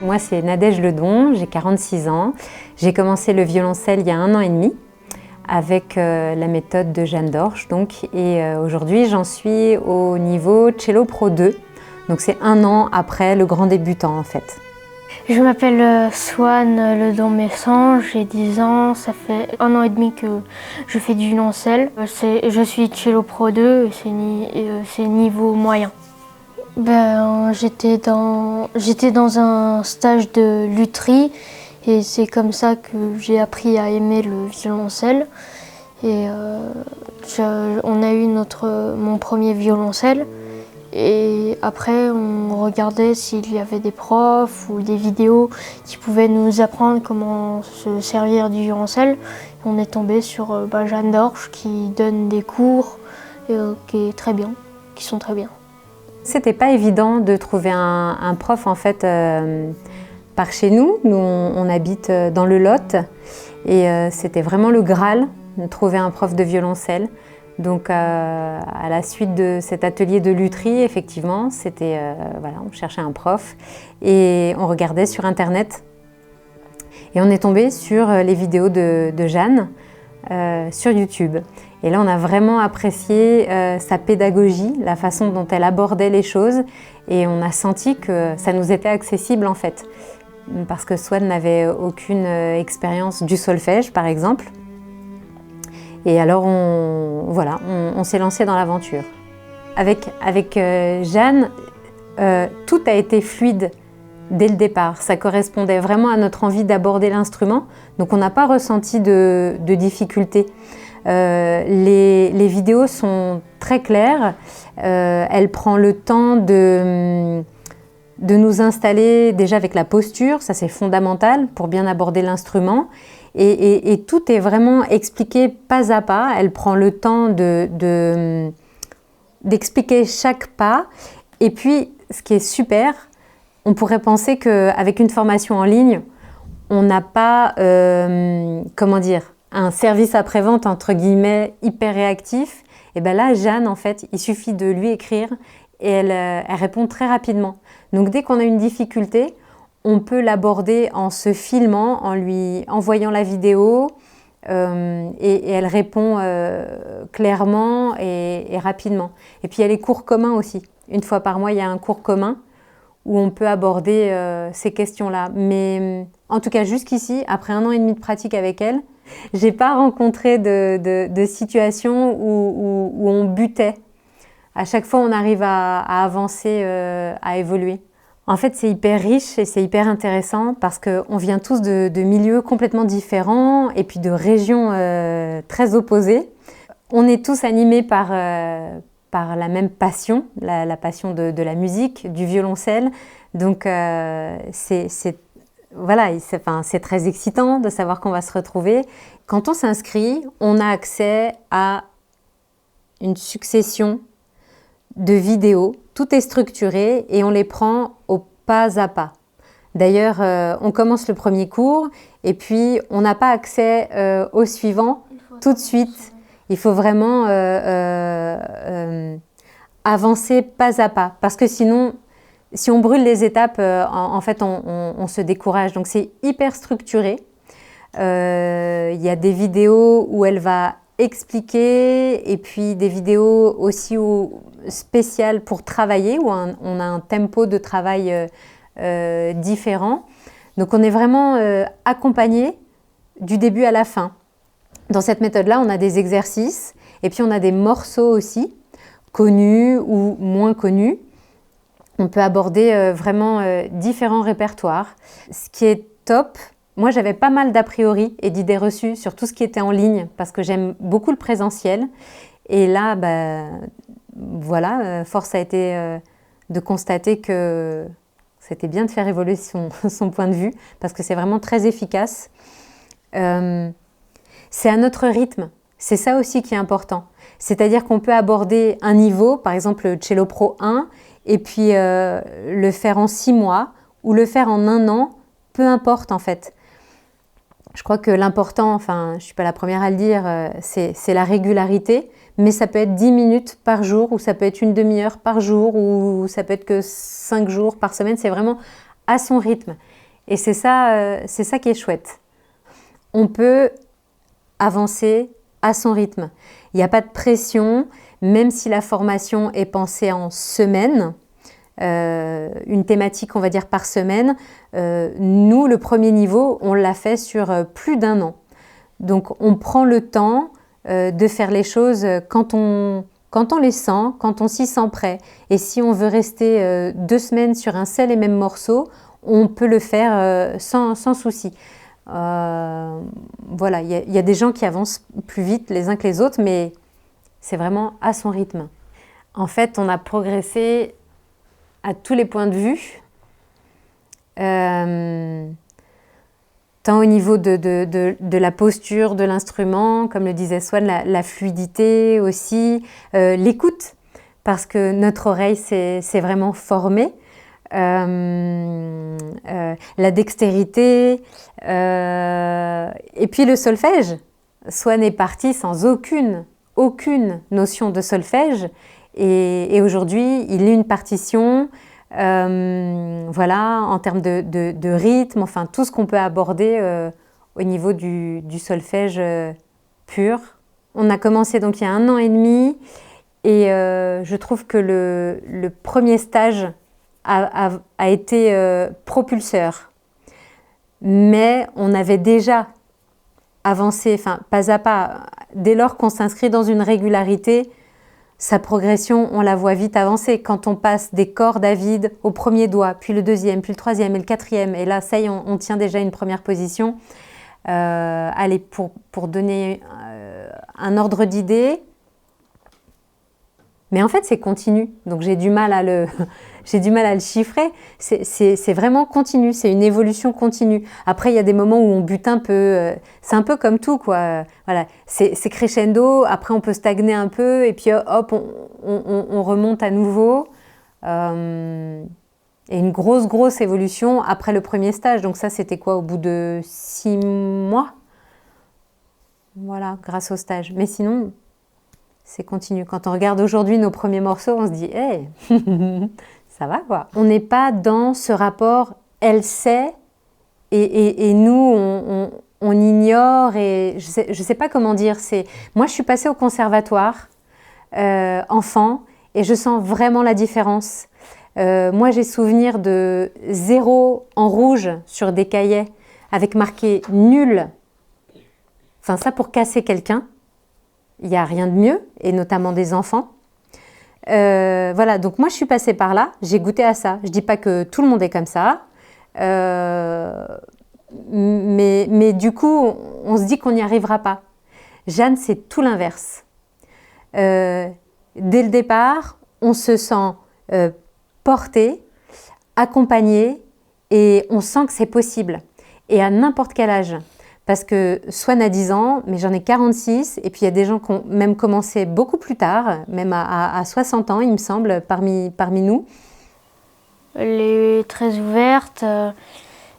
Moi, c'est Nadège Ledon, j'ai 46 ans. J'ai commencé le violoncelle il y a 1 an et demi avec la méthode de Jeanne Dorsch. Aujourd'hui, j'en suis au niveau Cello Pro 2. Donc c'est 1 an après le grand débutant en fait. Je m'appelle Swan Ledon-Messan, j'ai 10 ans, ça fait 1 an et demi que je fais du violoncelle. Je suis Cello Pro 2 et c'est niveau moyen. J'étais dans un stage de lutherie et c'est comme ça que j'ai appris à aimer le violoncelle. Et on a eu mon premier violoncelle. Et après, on regardait s'il y avait des profs ou des vidéos qui pouvaient nous apprendre comment se servir du violoncelle. On est tombé sur Jeanne Dorsch qui donne des cours qui sont très bien. C'était pas évident de trouver un prof en fait par chez nous. Nous, on habite dans le Lot et c'était vraiment le Graal de trouver un prof de violoncelle. Donc à la suite de cet atelier de lutherie, effectivement, on cherchait un prof et on regardait sur internet et on est tombé sur les vidéos de Jeanne sur YouTube. Et là, on a vraiment apprécié sa pédagogie, la façon dont elle abordait les choses et on a senti que ça nous était accessible en fait. Parce que Swan n'avait aucune expérience du solfège, par exemple. Et alors, on s'est lancé dans l'aventure. Avec Jeanne, tout a été fluide dès le départ. Ça correspondait vraiment à notre envie d'aborder l'instrument. Donc, on n'a pas ressenti de difficultés. Les vidéos sont très claires. Elle prend le temps de nous installer déjà avec la posture. Ça, c'est fondamental pour bien aborder l'instrument. Et tout est vraiment expliqué pas à pas. Elle prend le temps d'expliquer chaque pas. Et puis, ce qui est super, on pourrait penser qu'avec une formation en ligne, on n'a pas, un service après-vente, entre guillemets, hyper réactif. Et bien là, Jeanne, en fait, il suffit de lui écrire et elle répond très rapidement. Donc, dès qu'on a une difficulté, on peut l'aborder en se filmant, en lui envoyant la vidéo et elle répond clairement et rapidement. Et puis il y a les cours communs aussi. 1 fois par mois, il y a un cours commun où on peut aborder ces questions-là. Mais en tout cas, jusqu'ici, après 1 an et demi de pratique avec elle, j'ai pas rencontré de situation où on butait. À chaque fois, on arrive à avancer, à évoluer. En fait, c'est hyper riche et c'est hyper intéressant parce qu'on vient tous de milieux complètement différents et puis de régions très opposées. On est tous animés par la même passion, la passion de la musique, du violoncelle. Donc, c'est très excitant de savoir qu'on va se retrouver. Quand on s'inscrit, on a accès à une succession de vidéos. Tout est structuré et on les prend au pas à pas. D'ailleurs, on commence le premier cours et puis on n'a pas accès au suivant tout de suite. Il faut vraiment avancer pas à pas parce que sinon, si on brûle les étapes, en fait, on se décourage. Donc, c'est hyper structuré. Il y a des vidéos où elle va expliquer et puis des vidéos aussi spéciales pour travailler où on a un tempo de travail différent. Donc on est vraiment accompagné du début à la fin. Dans cette méthode-là, on a des exercices et puis on a des morceaux aussi, connus ou moins connus. On peut aborder vraiment différents répertoires. Ce qui est top, moi, j'avais pas mal d'a priori et d'idées reçues sur tout ce qui était en ligne parce que j'aime beaucoup le présentiel. Et là, force a été de constater que c'était bien de faire évoluer son point de vue parce que c'est vraiment très efficace. C'est à notre rythme. C'est ça aussi qui est important. C'est-à-dire qu'on peut aborder un niveau, par exemple le Cello Pro 1, et puis le faire en 6 mois ou le faire en 1 an, peu importe en fait. Je crois que l'important, je ne suis pas la première à le dire, c'est la régularité, mais ça peut être 10 minutes par jour, ou ça peut être une demi-heure par jour, ou ça peut être que 5 jours par semaine, c'est vraiment à son rythme. Et c'est ça qui est chouette. On peut avancer à son rythme. Il n'y a pas de pression, même si la formation est pensée en semaine, une thématique, on va dire, par semaine. Nous, le premier niveau, on l'a fait sur plus d'1 an. Donc, on prend le temps de faire les choses quand on les sent, quand on s'y sent prêt. Et si on veut rester 2 semaines sur un seul et même morceau, on peut le faire sans souci. Voilà, il y a des gens qui avancent plus vite les uns que les autres, mais c'est vraiment à son rythme. En fait, on a progressé à tous les points de vue, tant au niveau de la posture de l'instrument, comme le disait Swan, la fluidité aussi, l'écoute, parce que notre oreille s'est vraiment formée, la dextérité, et puis le solfège. Swan est parti sans aucune notion de solfège, et aujourd'hui il lit une partition, voilà, en termes de rythme, enfin tout ce qu'on peut aborder au niveau du solfège pur. On a commencé donc il y a 1 an et demi, et je trouve que le premier stage a été propulseur. Mais on avait déjà avancé, enfin pas à pas, dès lors qu'on s'inscrit dans une régularité, sa progression, on la voit vite avancer. Quand on passe des cordes à vide au premier doigt, puis le deuxième, puis le troisième et le quatrième, et là, ça y est, on tient déjà une première position. Allez, pour donner un ordre d'idée, mais en fait, c'est continu, donc j'ai du mal à le chiffrer. C'est vraiment continu, c'est une évolution continue. Après, il y a des moments où on bute un peu. C'est un peu comme tout, quoi. Voilà, c'est crescendo. Après, on peut stagner un peu, et puis hop, on remonte à nouveau. Et une grosse évolution après le premier stage. Donc ça, c'était quoi, au bout de 6 mois? Voilà, grâce au stage. Mais sinon, c'est continu. Quand on regarde aujourd'hui nos premiers morceaux, on se dit « Hey, ça va quoi ?» On n'est pas dans ce rapport « elle sait » et nous, on ignore. Et je sais pas comment dire. Moi, je suis passée au conservatoire, enfant, et je sens vraiment la différence. Moi, j'ai souvenir de 0 en rouge sur des cahiers avec marqué « nul ». Enfin, ça pour casser quelqu'un. Il n'y a rien de mieux, et notamment des enfants. Voilà, donc moi je suis passée par là, j'ai goûté à ça. Je ne dis pas que tout le monde est comme ça, mais du coup, on se dit qu'on n'y arrivera pas. Jeanne, c'est tout l'inverse. Dès le départ, on se sent porté, accompagné, et on sent que c'est possible. Et à n'importe quel âge. Parce que Swan a 10 ans, mais j'en ai 46, et puis il y a des gens qui ont même commencé beaucoup plus tard, même à 60 ans, il me semble, parmi nous. Elle est très ouverte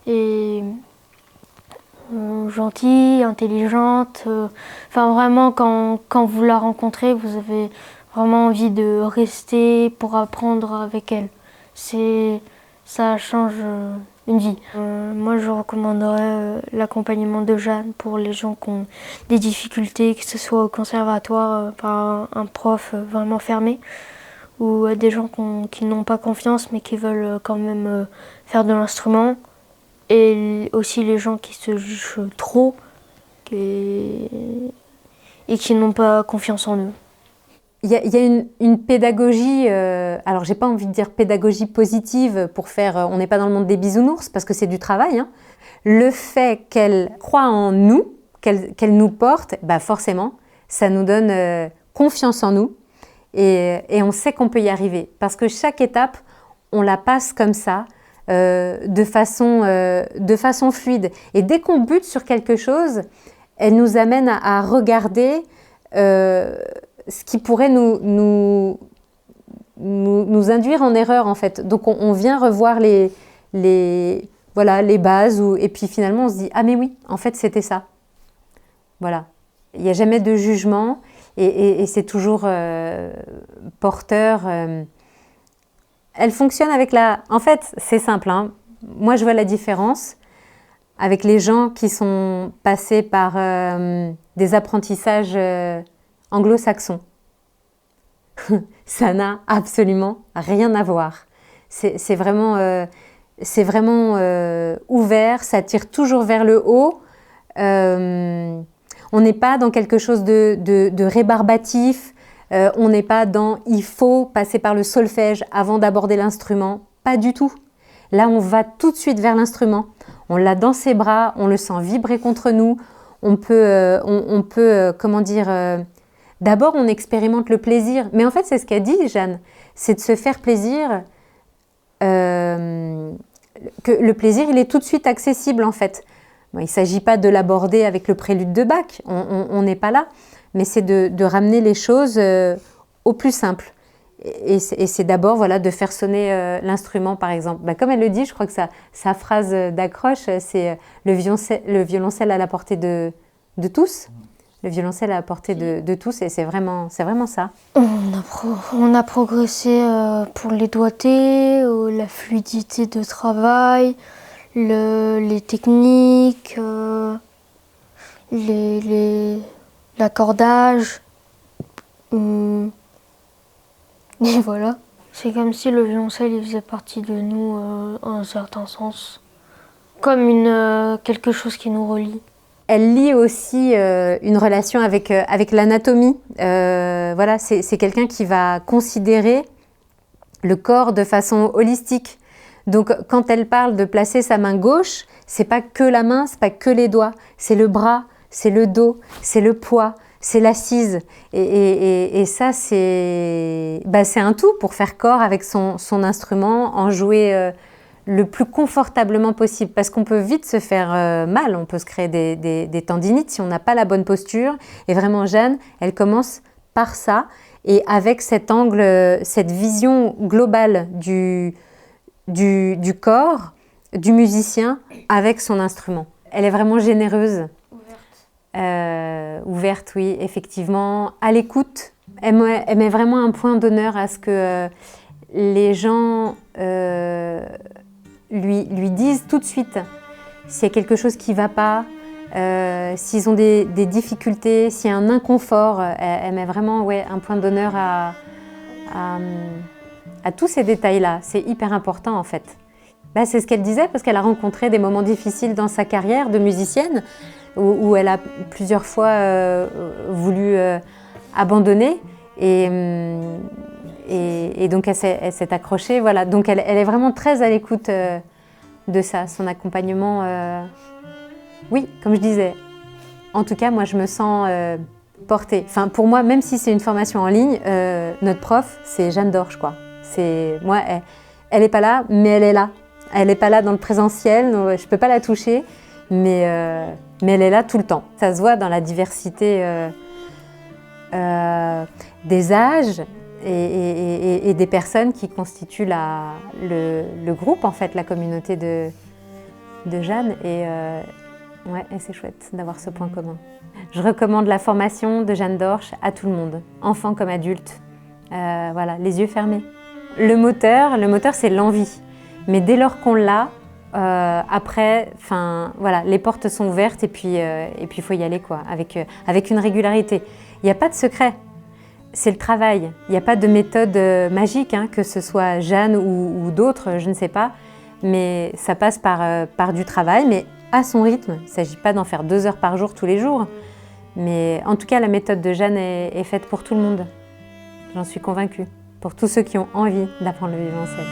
et gentille, intelligente. Enfin, vraiment, quand vous la rencontrez, vous avez vraiment envie de rester pour apprendre avec elle. Ça change une vie. Moi, je recommanderais l'accompagnement de Jeanne pour les gens qui ont des difficultés, que ce soit au conservatoire par un prof vraiment fermé, ou des gens qui n'ont pas confiance mais qui veulent quand même faire de l'instrument, et aussi les gens qui se jugent trop et qui n'ont pas confiance en eux. Il y a une pédagogie, alors j'ai pas envie de dire pédagogie positive pour faire, on n'est pas dans le monde des bisounours parce que c'est du travail, hein. Le fait qu'elle croit en nous, qu'elle nous porte, bah forcément, ça nous donne confiance en nous, et on sait qu'on peut y arriver. Parce que chaque étape, on la passe comme ça, de façon fluide. Et dès qu'on bute sur quelque chose, elle nous amène à regarder ce qui pourrait nous induire en erreur, en fait. Donc on vient revoir les bases, et puis finalement on se dit « Ah mais oui, en fait c'était ça ». Voilà. Il n'y a jamais de jugement, et c'est toujours porteur. Elle fonctionne avec la... En fait, c'est simple, hein. Moi je vois la différence. avec les gens qui sont passés par des apprentissages anglo-saxons. Ça n'a absolument rien à voir. C'est vraiment ouvert, ça tire toujours vers le haut. On n'est pas dans quelque chose de rébarbatif, on n'est pas dans « il faut passer par le solfège avant d'aborder l'instrument », pas du tout. Là, on va tout de suite vers l'instrument, on l'a dans ses bras, on le sent vibrer contre nous, on peut comment dire, d'abord on expérimente le plaisir, mais en fait c'est ce qu'a dit Jeanne, c'est de se faire plaisir, que le plaisir il est tout de suite accessible en fait. Bon, il ne s'agit pas de l'aborder avec le prélude de Bach, on n'est pas là, mais c'est de ramener les choses au plus simple. Et c'est d'abord voilà, de faire sonner l'instrument, par exemple. Bah, comme elle le dit, je crois que sa phrase d'accroche, c'est le violoncelle à la portée de tous. Le violoncelle à la portée de tous, et c'est vraiment ça. On a progressé pour les doigtés, la fluidité de travail, les techniques, l'accordage. Et voilà. C'est comme si le violoncelle il faisait partie de nous en un certain sens. Comme quelque chose qui nous relie. Elle lie aussi une relation avec l'anatomie. Voilà, c'est quelqu'un qui va considérer le corps de façon holistique. Donc quand elle parle de placer sa main gauche, c'est pas que la main, c'est pas que les doigts, c'est le bras, c'est le dos, c'est le poids, c'est l'assise. Et ça, c'est un tout pour faire corps avec son instrument, en jouer le plus confortablement possible. Parce qu'on peut vite se faire mal, on peut se créer des tendinites si on n'a pas la bonne posture. Et vraiment, Jeanne, elle commence par ça. Et avec cet angle, cette vision globale du corps, du musicien, avec son instrument. Elle est vraiment généreuse. Ouverte, oui, effectivement, à l'écoute. Elle met vraiment un point d'honneur à ce que les gens lui disent tout de suite s'il y a quelque chose qui ne va pas, s'ils ont des difficultés, s'il y a un inconfort. Elle met vraiment un point d'honneur à tous ces détails-là. C'est hyper important en fait. C'est ce qu'elle disait parce qu'elle a rencontré des moments difficiles dans sa carrière de musicienne, où elle a plusieurs fois voulu abandonner et donc elle s'est accrochée. Voilà. Donc elle est vraiment très à l'écoute de ça, son accompagnement. Oui, comme je disais, en tout cas moi je me sens portée. Enfin, pour moi, même si c'est une formation en ligne, notre prof c'est Jeanne Dorsch, quoi. Moi, elle n'est pas là, mais elle est là. Elle n'est pas là dans le présentiel, donc je ne peux pas la toucher. Mais elle est là tout le temps. Ça se voit dans la diversité des âges et des personnes qui constituent le groupe, en fait, la communauté de Jeanne. Et c'est chouette d'avoir ce point commun. Je recommande la formation de Jeanne Dorsch à tout le monde, enfants comme adultes. Voilà, les yeux fermés. Le moteur c'est l'envie. Mais dès lors qu'on l'a, après, voilà, les portes sont ouvertes et puis il faut y aller, quoi, avec une régularité. Il n'y a pas de secret, c'est le travail. Il n'y a pas de méthode magique, hein, que ce soit Jeanne ou d'autres, je ne sais pas. Mais ça passe par du travail, mais à son rythme. Il ne s'agit pas d'en faire 2 heures par jour tous les jours. Mais en tout cas, la méthode de Jeanne est faite pour tout le monde. J'en suis convaincue. Pour tous ceux qui ont envie d'apprendre le violoncelle.